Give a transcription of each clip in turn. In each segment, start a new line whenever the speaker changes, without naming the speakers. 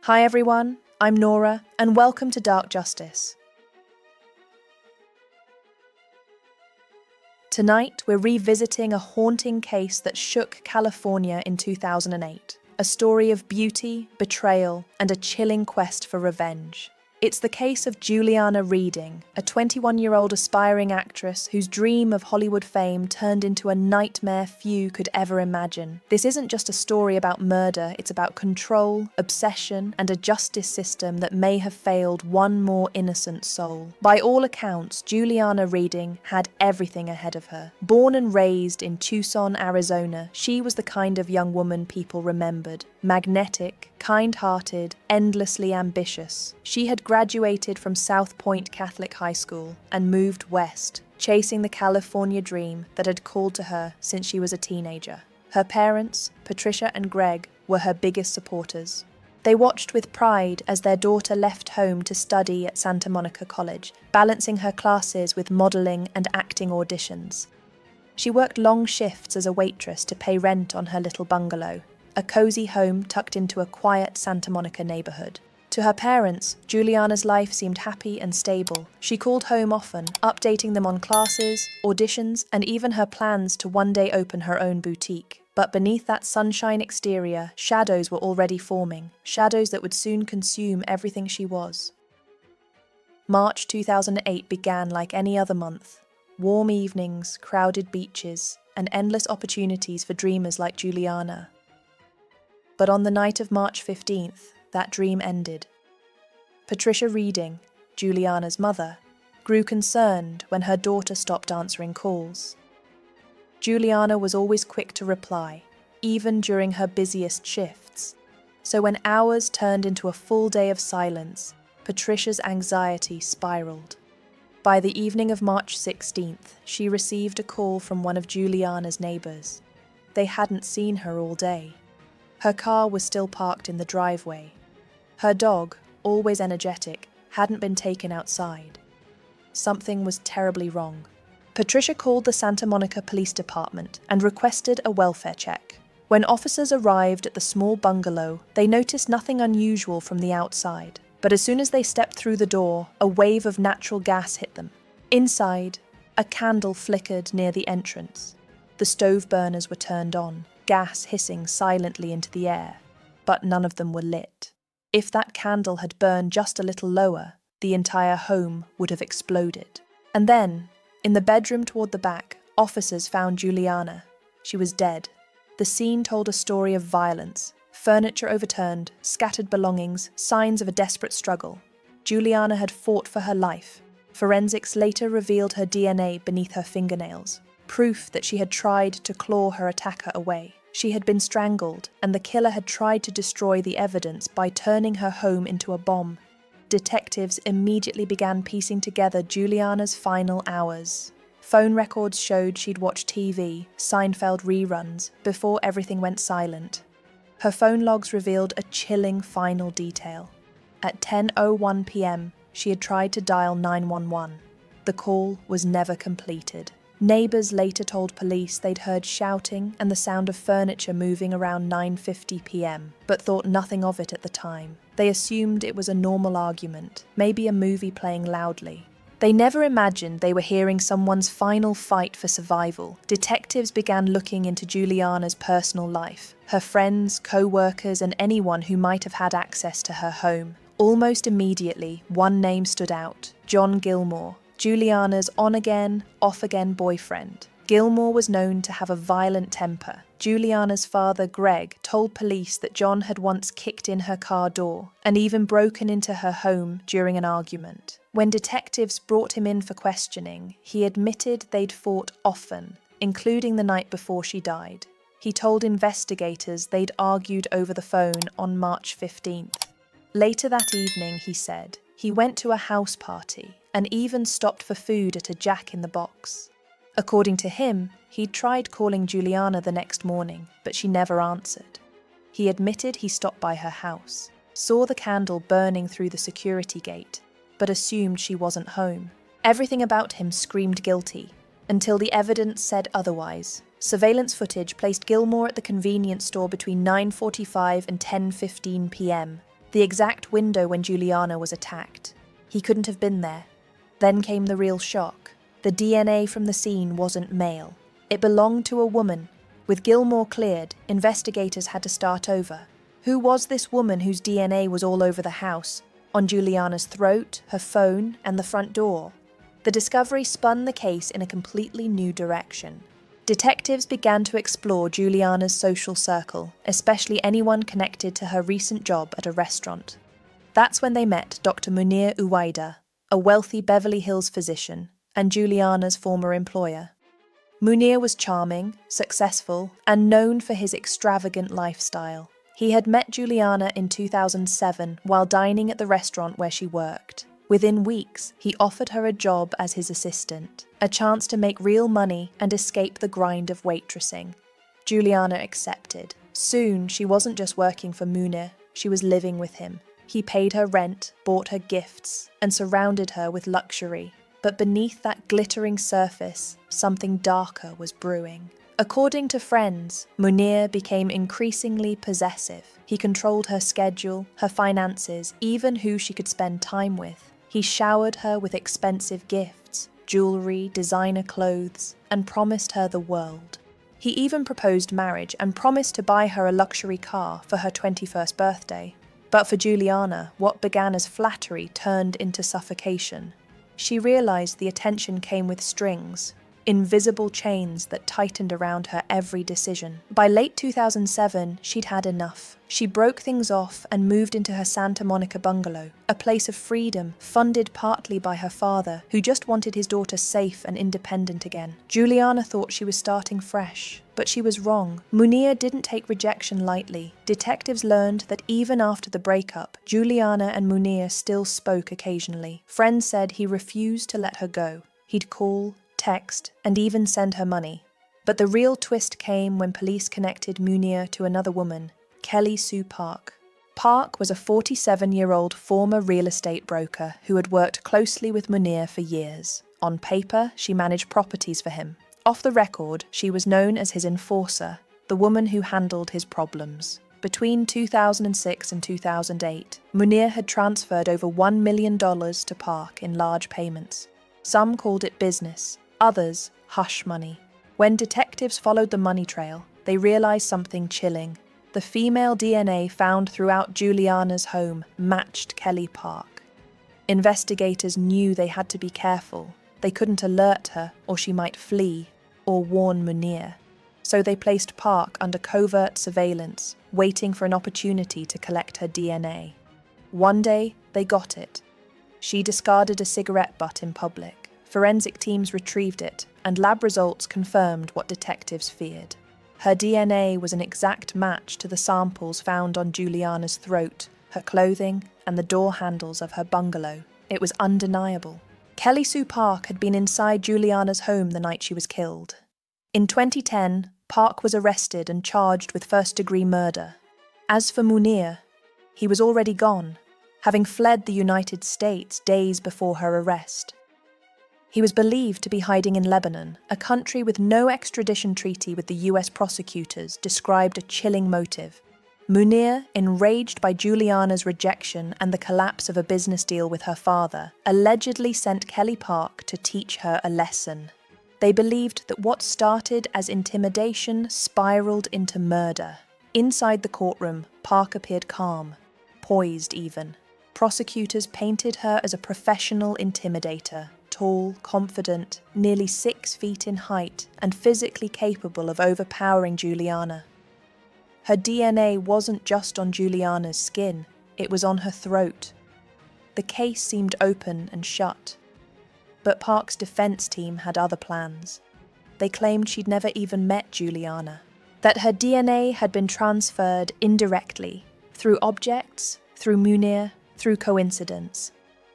Hi everyone, I'm Nora, and welcome to Dark Justice. Tonight, we're revisiting a haunting case that shook California in 2008. A story of beauty, betrayal, and a chilling quest for revenge. It's the case of Juliana Reading, a 21-year-old aspiring actress whose dream of Hollywood fame turned into a nightmare few could ever imagine. This isn't just a story about murder, it's about control, obsession, and a justice system that may have failed one more innocent soul. By all accounts, Juliana Reading had everything ahead of her. Born and raised in Tucson, Arizona, she was the kind of young woman people remembered. Magnetic, kind-hearted, endlessly ambitious. She had graduated from South Point Catholic High School and moved west, chasing the California dream that had called to her since she was a teenager. Her parents, Patricia and Greg, were her biggest supporters. They watched with pride as their daughter left home to study at Santa Monica College, balancing her classes with modeling and acting auditions. She worked long shifts as a waitress to pay rent on her little bungalow, a cozy home tucked into a quiet Santa Monica neighborhood. To her parents, Juliana's life seemed happy and stable. She called home often, updating them on classes, auditions, and even her plans to one day open her own boutique. But beneath that sunshine exterior, shadows were already forming, shadows that would soon consume everything she was. March 2008 began like any other month. Warm evenings, crowded beaches, and endless opportunities for dreamers like Juliana. But on the night of March 15th, that dream ended. Patricia Reading, Juliana's mother, grew concerned when her daughter stopped answering calls. Juliana was always quick to reply, even during her busiest shifts. So when hours turned into a full day of silence, Patricia's anxiety spiraled. By the evening of March 16th, she received a call from one of Juliana's neighbors. They hadn't seen her all day. Her car was still parked in the driveway. Her dog, always energetic, hadn't been taken outside. Something was terribly wrong. Patricia called the Santa Monica Police Department and requested a welfare check. When officers arrived at the small bungalow, they noticed nothing unusual from the outside. But as soon as they stepped through the door, a wave of natural gas hit them. Inside, a candle flickered near the entrance. The stove burners were turned on, gas hissing silently into the air, but none of them were lit. If that candle had burned just a little lower, the entire home would have exploded. And then, in the bedroom toward the back, officers found Juliana. She was dead. The scene told a story of violence. Furniture overturned, scattered belongings, signs of a desperate struggle. Juliana had fought for her life. Forensics later revealed her DNA beneath her fingernails, proof that she had tried to claw her attacker away. She had been strangled, and the killer had tried to destroy the evidence by turning her home into a bomb. Detectives immediately began piecing together Juliana's final hours. Phone records showed she'd watched TV, Seinfeld reruns, before everything went silent. Her phone logs revealed a chilling final detail. At 10:01 p.m., she had tried to dial 911. The call was never completed. Neighbors later told police they'd heard shouting and the sound of furniture moving around 9:50 p.m., but thought nothing of it at the time. They assumed it was a normal argument, maybe a movie playing loudly. They never imagined they were hearing someone's final fight for survival. Detectives began looking into Juliana's personal life, her friends, co-workers, and anyone who might have had access to her home. Almost immediately, one name stood out: John Gilmore, Juliana's on-again, off-again boyfriend. Gilmore was known to have a violent temper. Juliana's father, Greg, told police that John had once kicked in her car door and even broken into her home during an argument. When detectives brought him in for questioning, he admitted they'd fought often, including the night before she died. He told investigators they'd argued over the phone on March 15th. Later that evening, he said, he went to a house party and even stopped for food at a Jack in the Box. According to him, he'd tried calling Juliana the next morning, but she never answered. He admitted he stopped by her house, saw the candle burning through the security gate, but assumed she wasn't home. Everything about him screamed guilty, until the evidence said otherwise. Surveillance footage placed Gilmore at the convenience store between 9:45 and 10:15 p.m. the exact window when Juliana was attacked. He couldn't have been there. Then came the real shock. The DNA from the scene wasn't male. It belonged to a woman. With Gilmore cleared, investigators had to start over. Who was this woman whose DNA was all over the house, on Juliana's throat, her phone, and the front door? The discovery spun the case in a completely new direction. Detectives began to explore Juliana's social circle, especially anyone connected to her recent job at a restaurant. That's when they met Dr. Munir Uwaida, a wealthy Beverly Hills physician, and Juliana's former employer. Munir was charming, successful, and known for his extravagant lifestyle. He had met Juliana in 2007 while dining at the restaurant where she worked. Within weeks, he offered her a job as his assistant, a chance to make real money and escape the grind of waitressing. Juliana accepted. Soon, she wasn't just working for Munir, she was living with him. He paid her rent, bought her gifts, and surrounded her with luxury. But beneath that glittering surface, something darker was brewing. According to friends, Munir became increasingly possessive. He controlled her schedule, her finances, even who she could spend time with. He showered her with expensive gifts, jewelry, designer clothes, and promised her the world. He even proposed marriage and promised to buy her a luxury car for her 21st birthday. But for Juliana, what began as flattery turned into suffocation. She realized the attention came with strings, invisible chains that tightened around her every decision. By late 2007, she'd had enough. She broke things off and moved into her Santa Monica bungalow, a place of freedom funded partly by her father, who just wanted his daughter safe and independent again. Juliana thought she was starting fresh, but she was wrong. Munir didn't take rejection lightly. Detectives learned that even after the breakup, Juliana and Munir still spoke occasionally. Friends said he refused to let her go. He'd call, text, and even send her money. But the real twist came when police connected Munir to another woman, Soo Park. Park was a 47-year-old former real estate broker who had worked closely with Munir for years. On paper, she managed properties for him. Off the record, she was known as his enforcer, the woman who handled his problems. Between 2006 and 2008, Munir had transferred over $1 million to Park in large payments. Some called it business, others hush money. When detectives followed the money trail, they realized something chilling. The female DNA found throughout Juliana's home matched Kelly Park. Investigators knew they had to be careful. They couldn't alert her, or she might flee, or warn Munir. So they placed Park under covert surveillance, waiting for an opportunity to collect her DNA. One day, they got it. She discarded a cigarette butt in public. Forensic teams retrieved it, and lab results confirmed what detectives feared. Her DNA was an exact match to the samples found on Juliana's throat, her clothing, and the door handles of her bungalow. It was undeniable. Soo Park had been inside Juliana's home the night she was killed. In 2010, Park was arrested and charged with first-degree murder. As for Munir, he was already gone, having fled the United States days before her arrest. He was believed to be hiding in Lebanon, a country with no extradition treaty with the US prosecutors, described a chilling motive. Munir, enraged by Juliana's rejection and the collapse of a business deal with her father, allegedly sent Kelly Park to teach her a lesson. They believed that what started as intimidation spiraled into murder. Inside the courtroom, Park appeared calm, poised even. Prosecutors painted her as a professional intimidator, tall, confident, nearly 6 feet in height, and physically capable of overpowering Juliana. Her DNA wasn't just on Juliana's skin, it was on her throat. The case seemed open and shut. But Park's defense team had other plans. They claimed she'd never even met Juliana, that her DNA had been transferred indirectly, through objects, through Munir, through coincidence.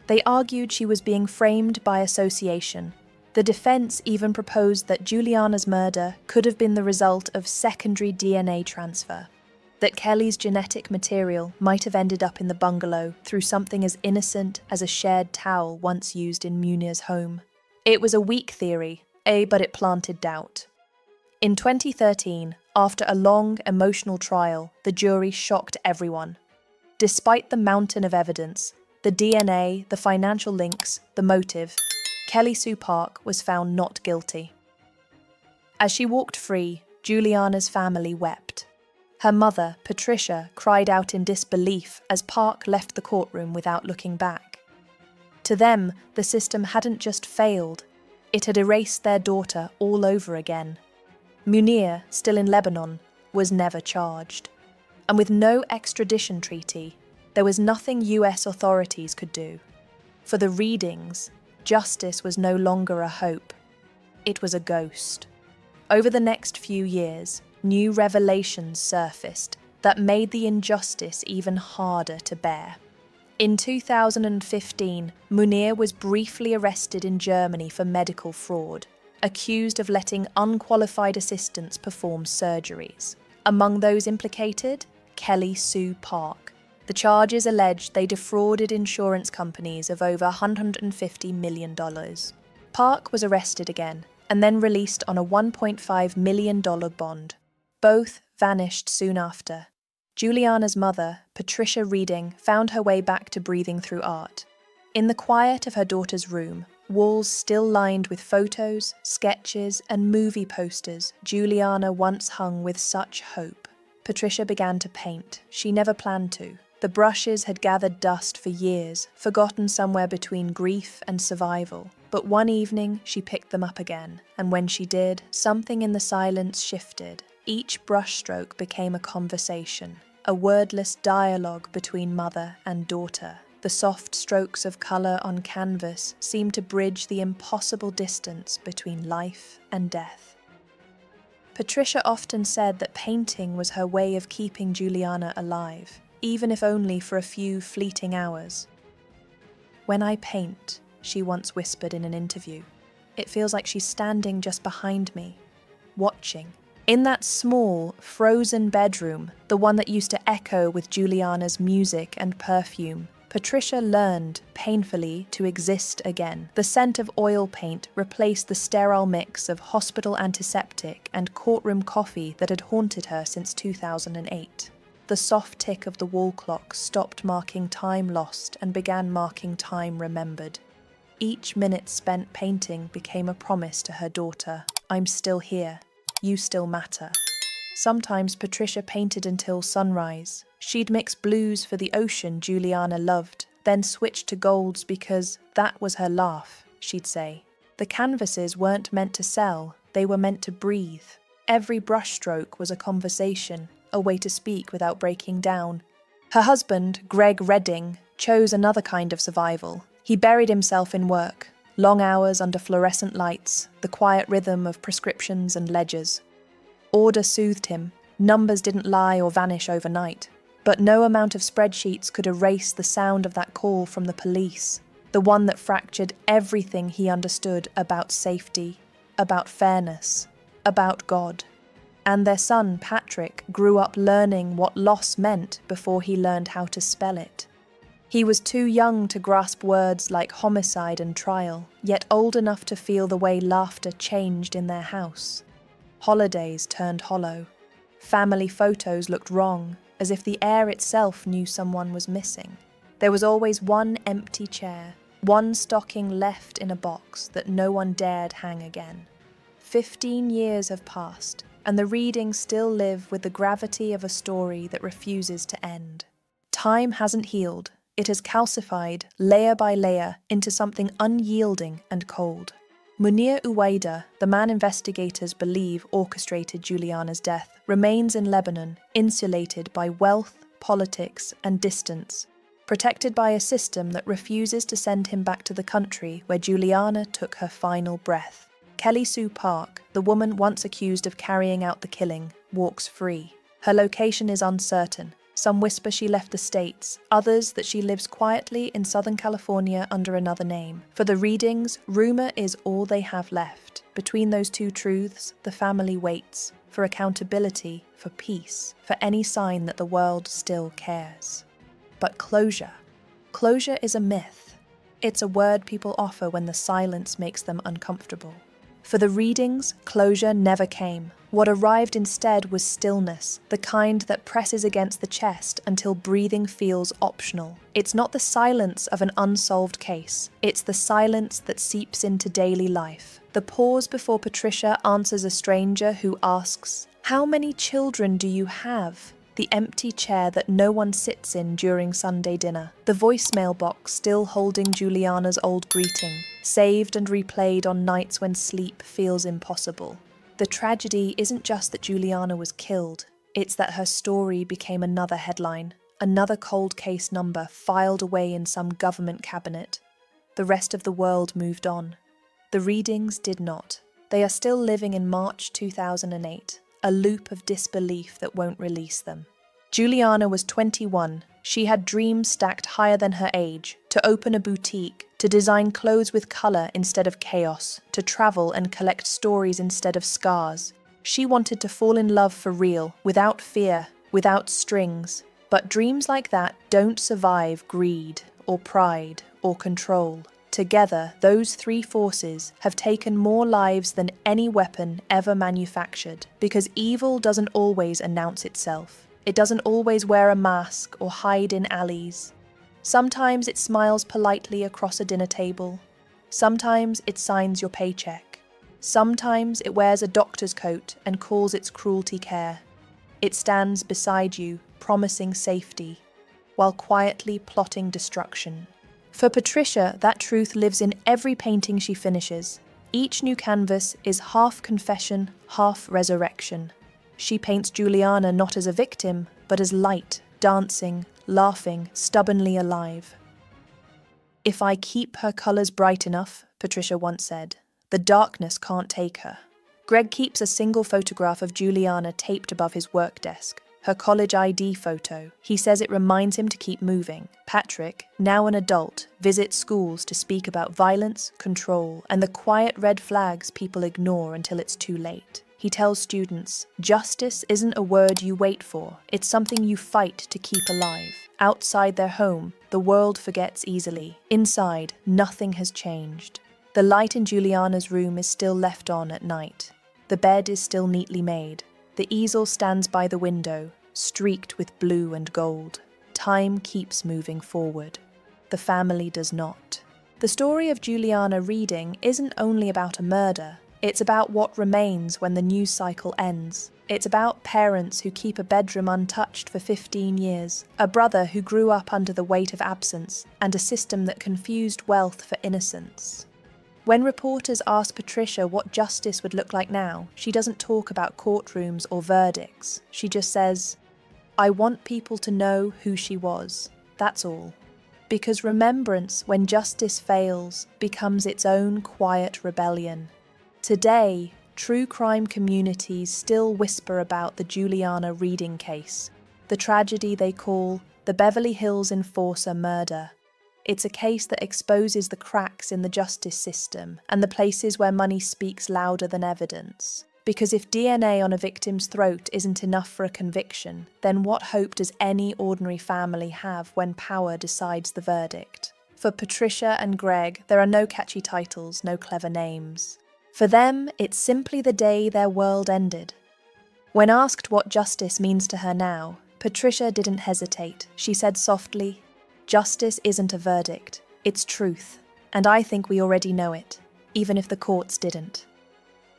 They argued she was being framed by association. The defense even proposed that Juliana's murder could have been the result of secondary DNA transfer, that Kelly's genetic material might have ended up in the bungalow through something as innocent as a shared towel once used in Munir's home. It was a weak theory, but it planted doubt. In 2013, after a long, emotional trial, the jury shocked everyone. Despite the mountain of evidence, the DNA, the financial links, the motive, Kelly Soo Park was found not guilty. As she walked free, Juliana's family wept. Her mother, Patricia, cried out in disbelief as Park left the courtroom without looking back. To them, the system hadn't just failed, it had erased their daughter all over again. Munir, still in Lebanon, was never charged. And with no extradition treaty, there was nothing US authorities could do. For the Readings, justice was no longer a hope. It was a ghost. Over the next few years, new revelations surfaced that made the injustice even harder to bear. In 2015, Munir was briefly arrested in Germany for medical fraud, accused of letting unqualified assistants perform surgeries. Among those implicated, Kelly Soo Park. The charges allege they defrauded insurance companies of over $150 million. Park was arrested again and then released on a $1.5 million bond. Both vanished soon after. Juliana's mother, Patricia Reading, found her way back to breathing through art. In the quiet of her daughter's room, walls still lined with photos, sketches, and movie posters Juliana once hung with such hope. Patricia began to paint. She never planned to. The brushes had gathered dust for years, forgotten somewhere between grief and survival. But one evening, she picked them up again, and when she did, something in the silence shifted. Each brushstroke became a conversation, a wordless dialogue between mother and daughter. The soft strokes of colour on canvas seemed to bridge the impossible distance between life and death. Patricia often said that painting was her way of keeping Juliana alive, even if only for a few fleeting hours. "When I paint," she once whispered in an interview, "it feels like she's standing just behind me, watching." In that small, frozen bedroom, the one that used to echo with Juliana's music and perfume, Patricia learned, painfully, to exist again. The scent of oil paint replaced the sterile mix of hospital antiseptic and courtroom coffee that had haunted her since 2008. The soft tick of the wall clock stopped marking time lost and began marking time remembered. Each minute spent painting became a promise to her daughter. "I'm still here. You still matter." Sometimes Patricia painted until sunrise. She'd mix blues for the ocean Juliana loved, then switch to golds because that was her laugh, she'd say. The canvases weren't meant to sell, they were meant to breathe. Every brushstroke was a conversation, a way to speak without breaking down. Her husband, Greg Reading, chose another kind of survival. He buried himself in work. Long hours under fluorescent lights, the quiet rhythm of prescriptions and ledgers. Order soothed him. Numbers didn't lie or vanish overnight. But no amount of spreadsheets could erase the sound of that call from the police, the one that fractured everything he understood about safety, about fairness, about God. And their son, Patrick, grew up learning what loss meant before he learned how to spell it. He was too young to grasp words like homicide and trial, yet old enough to feel the way laughter changed in their house. Holidays turned hollow. Family photos looked wrong, as if the air itself knew someone was missing. There was always one empty chair, one stocking left in a box that no one dared hang again. 15 years have passed, and the Readings still live with the gravity of a story that refuses to end. Time hasn't healed. It has calcified, layer by layer, into something unyielding and cold. Munir Uwaida, the man investigators believe orchestrated Juliana's death, remains in Lebanon, insulated by wealth, politics, and distance, protected by a system that refuses to send him back to the country where Juliana took her final breath. Kelly Soo Park, the woman once accused of carrying out the killing, walks free. Her location is uncertain. Some whisper she left the States, others that she lives quietly in Southern California under another name. For the Readings, rumor is all they have left. Between those two truths, the family waits for accountability, for peace, for any sign that the world still cares. But closure. Closure is a myth. It's a word people offer when the silence makes them uncomfortable. For the readings, closure never came. What arrived instead was stillness, the kind that presses against the chest until breathing feels optional. It's not the silence of an unsolved case, it's the silence that seeps into daily life. The pause before Patricia answers a stranger who asks, "How many children do you have?" The empty chair that no one sits in during Sunday dinner. The voicemail box still holding Juliana's old greeting, saved and replayed on nights when sleep feels impossible. The tragedy isn't just that Juliana was killed, it's that her story became another headline, another cold case number filed away in some government cabinet. The rest of the world moved on. The readings did not. They are still living in March 2008, a loop of disbelief that won't release them. Juliana was 21. She had dreams stacked higher than her age, to open a boutique, to design clothes with colour instead of chaos, to travel and collect stories instead of scars. She wanted to fall in love for real, without fear, without strings. But dreams like that don't survive greed, or pride, or control. Together, those three forces have taken more lives than any weapon ever manufactured, because evil doesn't always announce itself. It doesn't always wear a mask or hide in alleys. Sometimes it smiles politely across a dinner table. Sometimes it signs your paycheck. Sometimes it wears a doctor's coat and calls its cruelty care. It stands beside you, promising safety, while quietly plotting destruction. For Patricia, that truth lives in every painting she finishes. Each new canvas is half confession, half resurrection. She paints Juliana not as a victim, but as light, dancing, laughing, stubbornly alive. "If I keep her colours bright enough," Patricia once said, "the darkness can't take her." Greg keeps a single photograph of Juliana taped above his work desk. Her college ID photo. He says it reminds him to keep moving. Patrick, now an adult, visits schools to speak about violence, control, and the quiet red flags people ignore until it's too late. He tells students, justice isn't a word you wait for, it's something you fight to keep alive. Outside their home, the world forgets easily. Inside, nothing has changed. The light in Juliana's room is still left on at night. The bed is still neatly made. The easel stands by the window, streaked with blue and gold. Time keeps moving forward. The family does not. The story of Juliana Reading isn't only about a murder. It's about what remains when the news cycle ends. It's about parents who keep a bedroom untouched for 15 years, a brother who grew up under the weight of absence, and a system that confused wealth for innocence. When reporters ask Patricia what justice would look like now, she doesn't talk about courtrooms or verdicts. She just says, "I want people to know who she was. That's all." Because remembrance, when justice fails, becomes its own quiet rebellion. Today, true crime communities still whisper about the Juliana Reading case, the tragedy they call the Beverly Hills enforcer murder. It's a case that exposes the cracks in the justice system and the places where money speaks louder than evidence. Because if DNA on a victim's throat isn't enough for a conviction, then what hope does any ordinary family have when power decides the verdict? For Patricia and Greg, there are no catchy titles, no clever names. For them, it's simply the day their world ended. When asked what justice means to her now, Patricia didn't hesitate. She said softly, "Justice isn't a verdict, it's truth, and I think we already know it, even if the courts didn't."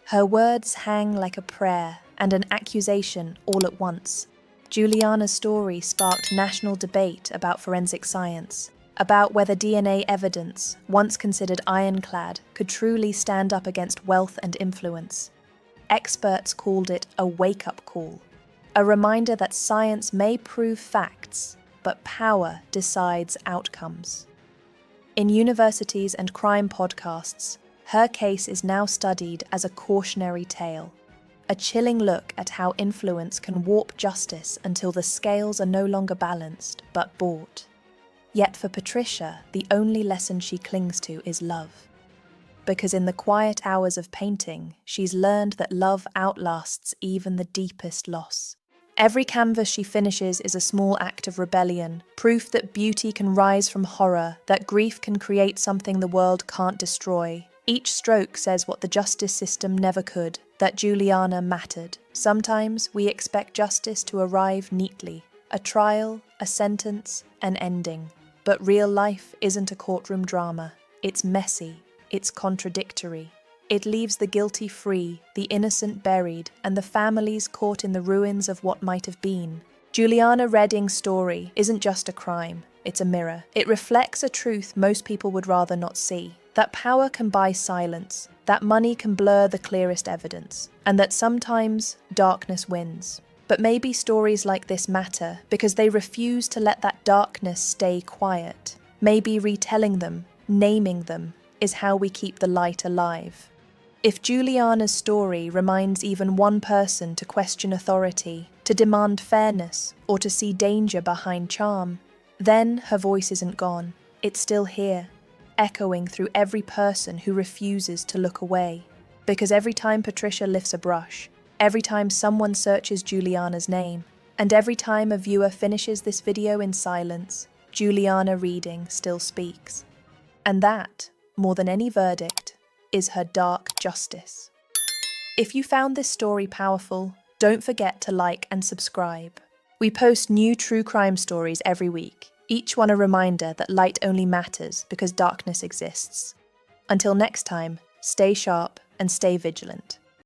Her words hang like a prayer and an accusation all at once. Juliana's story sparked national debate about forensic science, about whether DNA evidence, once considered ironclad, could truly stand up against wealth and influence. Experts called it a wake-up call, a reminder that science may prove facts, but power decides outcomes. In universities and crime podcasts, her case is now studied as a cautionary tale, a chilling look at how influence can warp justice until the scales are no longer balanced, but bought. Yet for Patricia, the only lesson she clings to is love. Because in the quiet hours of painting, she's learned that love outlasts even the deepest loss. Every canvas she finishes is a small act of rebellion, proof that beauty can rise from horror, that grief can create something the world can't destroy. Each stroke says what the justice system never could, that Juliana mattered. Sometimes we expect justice to arrive neatly, a trial, a sentence, an ending. But real life isn't a courtroom drama. It's messy, it's contradictory. It leaves the guilty free, the innocent buried, and the families caught in the ruins of what might have been. Juliana Reading's story isn't just a crime, it's a mirror. It reflects a truth most people would rather not see. That power can buy silence, that money can blur the clearest evidence, and that sometimes darkness wins. But maybe stories like this matter because they refuse to let that darkness stay quiet. Maybe retelling them, naming them, is how we keep the light alive. If Juliana's story reminds even one person to question authority, to demand fairness, or to see danger behind charm, then her voice isn't gone. It's still here, echoing through every person who refuses to look away. Because every time Patricia lifts a brush, every time someone searches Juliana's name, and every time a viewer finishes this video in silence, Juliana Reading still speaks. And that, more than any verdict, is her dark justice. If you found this story powerful, don't forget to like and subscribe. We post new true crime stories every week, each one a reminder that light only matters because darkness exists. Until next time, stay sharp and stay vigilant.